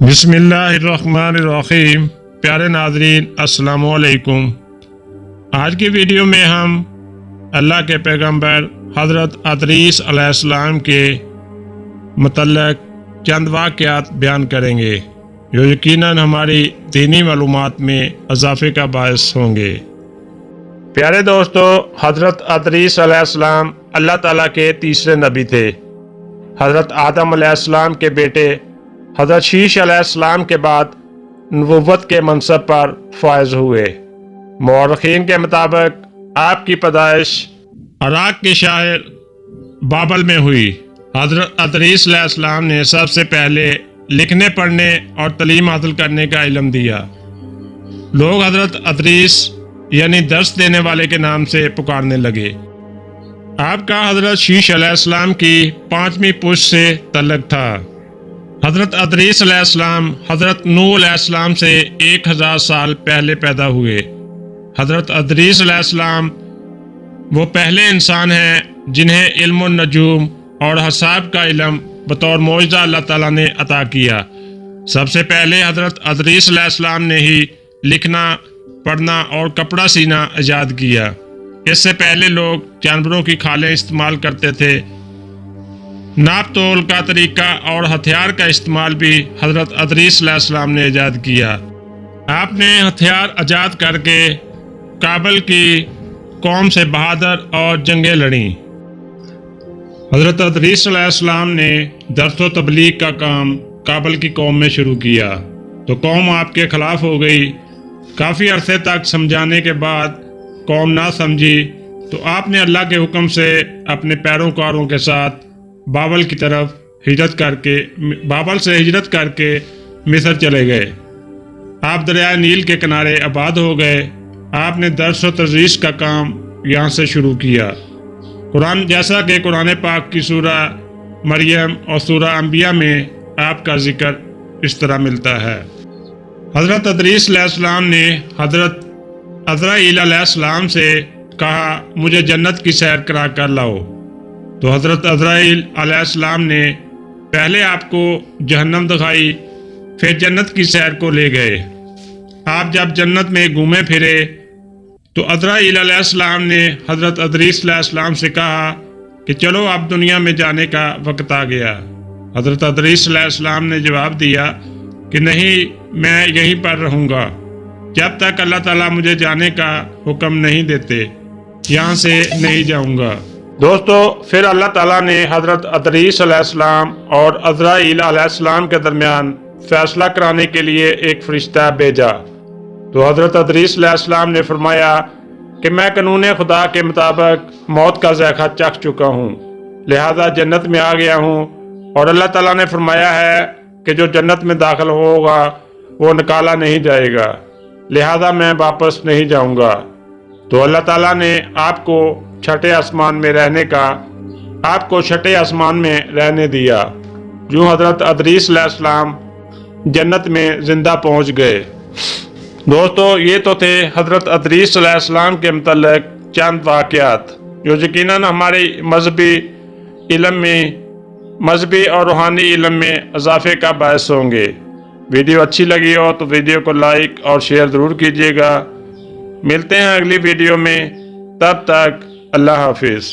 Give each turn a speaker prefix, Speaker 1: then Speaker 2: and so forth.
Speaker 1: بسم اللہ الرحمن الرحیم۔ پیارے ناظرین السلام علیکم۔ آج کی ویڈیو میں ہم اللہ کے پیغمبر حضرت ادریس علیہ السلام کے متعلق چند واقعات بیان کریں گے جو یقیناً ہماری دینی معلومات میں اضافے کا باعث ہوں گے۔ پیارے دوستو، حضرت ادریس علیہ السلام اللہ تعالیٰ کے تیسرے نبی تھے۔ حضرت آدم علیہ السلام کے بیٹے حضرت شیش علیہ السلام کے بعد نبوت کے منصب پر فائز ہوئے۔ مورخین کے مطابق آپ کی پیدائش عراق کے شہر بابل میں ہوئی۔ حضرت ادریس علیہ السلام نے سب سے پہلے لکھنے پڑھنے اور تعلیم حاصل کرنے کا علم دیا۔ لوگ حضرت ادریس یعنی درس دینے والے کے نام سے پکارنے لگے۔ آپ کا حضرت شیش علیہ السلام کی 5ویں پشت سے تعلق تھا۔ حضرت ادریس علیہ السلام حضرت نوح علیہ السلام سے 1000 سال پہلے پیدا ہوئے۔ حضرت ادریس علیہ السلام وہ پہلے انسان ہیں جنہیں علم النجوم اور حساب کا علم بطور معجزہ اللہ تعالیٰ نے عطا کیا۔ سب سے پہلے حضرت ادریس علیہ السلام نے ہی لکھنا، پڑھنا اور کپڑا سینا ایجاد کیا۔ اس سے پہلے لوگ جانوروں کی کھالیں استعمال کرتے تھے۔ ناپ تول کا طریقہ اور ہتھیار کا استعمال بھی حضرت ادریس علیہ السلام نے ایجاد کیا۔ آپ نے ہتھیار ایجاد کر کے کابل کی قوم سے بہادر اور جنگیں لڑیں۔ حضرت ادریس علیہ السلام نے درس و تبلیغ کا کام کابل کی قوم میں شروع کیا تو قوم آپ کے خلاف ہو گئی۔ کافی عرصے تک سمجھانے کے بعد قوم نہ سمجھی تو آپ نے اللہ کے حکم سے اپنے پیروکاروں کے ساتھ بابل کی طرف بابل سے ہجرت کر کے مصر چلے گئے۔ آپ دریائے نیل کے کنارے آباد ہو گئے۔ آپ نے درس و تدریس کا کام یہاں سے شروع کیا۔ جیسا کہ قرآن پاک کی سورہ مریم اور سورہ انبیاء میں آپ کا ذکر اس طرح ملتا ہے۔ حضرت ادریس علیہ السلام نے حضرت عزرائیل علیہ السلام سے کہا، مجھے جنت کی سیر کرا کر لاؤ۔ تو حضرت عزرائیل علیہ السلام نے پہلے آپ کو جہنم دکھائی، پھر جنت کی سیر کو لے گئے۔ آپ جب جنت میں گھومے پھرے تو عزرائیل علیہ السلام نے حضرت ادریس علیہ السلام سے کہا کہ چلو اب دنیا میں جانے کا وقت آ گیا۔ حضرت ادریس علیہ السلام نے جواب دیا کہ نہیں، میں یہیں پر رہوں گا جب تک اللہ تعالیٰ مجھے جانے کا حکم نہیں دیتے، یہاں سے نہیں جاؤں گا۔ دوستو، پھر اللہ تعالیٰ نے حضرت ادریس علیہ السلام اور عزرائیل علیہ السلام کے درمیان فیصلہ کرانے کے لیے ایک فرشتہ بھیجا۔ تو حضرت ادریس علیہ السلام نے فرمایا کہ میں قانون خدا کے مطابق موت کا ذائقہ چکھ چکا ہوں، لہذا جنت میں آ گیا ہوں، اور اللہ تعالیٰ نے فرمایا ہے کہ جو جنت میں داخل ہوگا وہ نکالا نہیں جائے گا، لہذا میں واپس نہیں جاؤں گا۔ تو اللہ تعالیٰ نے آپ کو چھٹے آسمان میں رہنے دیا۔ جو حضرت ادریس علیہ السلام جنت میں زندہ پہنچ گئے۔ دوستو، یہ تو تھے حضرت ادریس علیہ السلام کے متعلق چند واقعات جو یقیناً ہمارے مذہبی اور روحانی علم میں اضافے کا باعث ہوں گے۔ ویڈیو اچھی لگی ہو تو ویڈیو کو لائک اور شیئر ضرور کیجیے گا۔ ملتے ہیں اگلی ویڈیو میں، تب تک اللہ حافظ۔